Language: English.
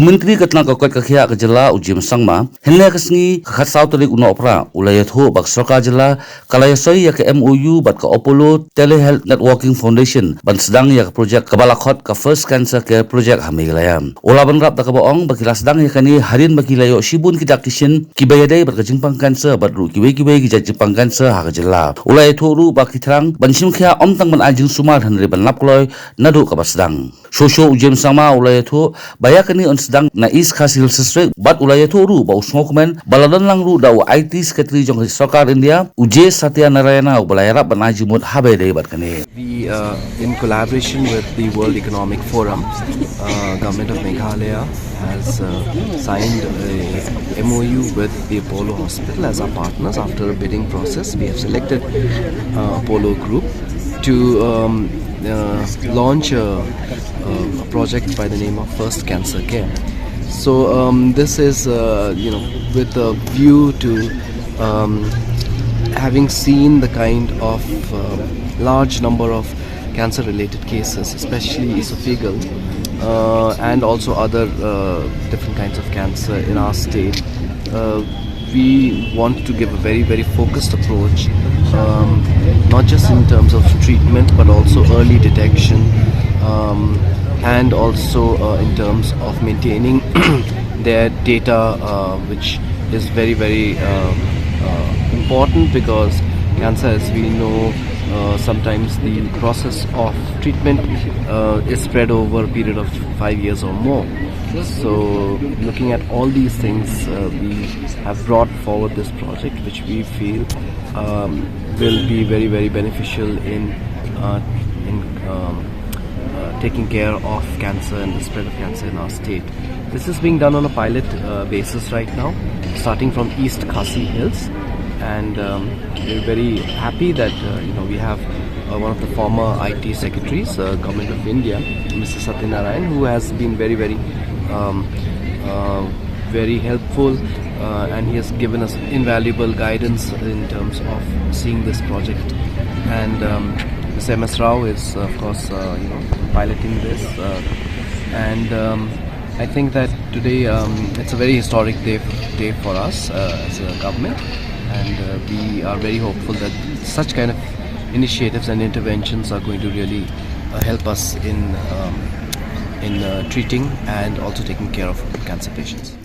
Menteri katna ka kwat ka khia ka jela ujim sangma henle ka sngi ka khat saw talik uno opra ulaya tho bak Sorkar jela Iasoi ya ka MOU bat ka Apollo Telehealth Networking Foundation ban Sdang ya ka project ka balakhot ka first cancer care project ha Meghalaya ola ban rap ta ka baong bakila Sdang ya kani harin bakilayo shibun ki dakishin ki bayadai bat ka jingpang cancer bat ru ki we ki jingpang cancer ha ka jela ulaya tho ru bak kithrang ban sim khia om tang ban ajing sumar hanre ban laploi nadu ka Sdang shosho ujim sama ulaya tho bayakani Sdang na East Khasil District bat ulaya thoru ba usngokmen baladan lang ru daw IT Secretary jong Sorkar India uje Satya Narayana balayara banaji mut habe dei bat kane. We in collaboration with the World Economic Forum, Government of Meghalaya has signed a MOU with the Apollo Hospital as our partners. After a bidding process, we have selected Apollo Group to launch a project by the name of First Cancer Care. So this is with a view to having seen the kind of large number of cancer related cases, especially esophageal and also other different kinds of cancer in our state. We want to give a very focused approach, not just in terms of treatment but also early detection, and also in terms of maintaining their data, which is very important, because cancer, as we know, sometimes the process of treatment is spread over a period of 5 years or more. So looking at all these things, we have brought forward this project, which we feel will be very beneficial in taking care of cancer and the spread of cancer in our state. This is being done on a pilot basis right now, starting from East Khasi Hills, and we're very happy that we have one of the former IT secretaries, Government of India, Mr. Satya Narayana, who has been very helpful, and he has given us invaluable guidance in terms of seeing this project. And Mr. MS Rao is of course piloting this, and I think that today it's a very historic day for us as a government, and we are very hopeful that such kind of initiatives and interventions are going to really help us in treating and also taking care of cancer patients.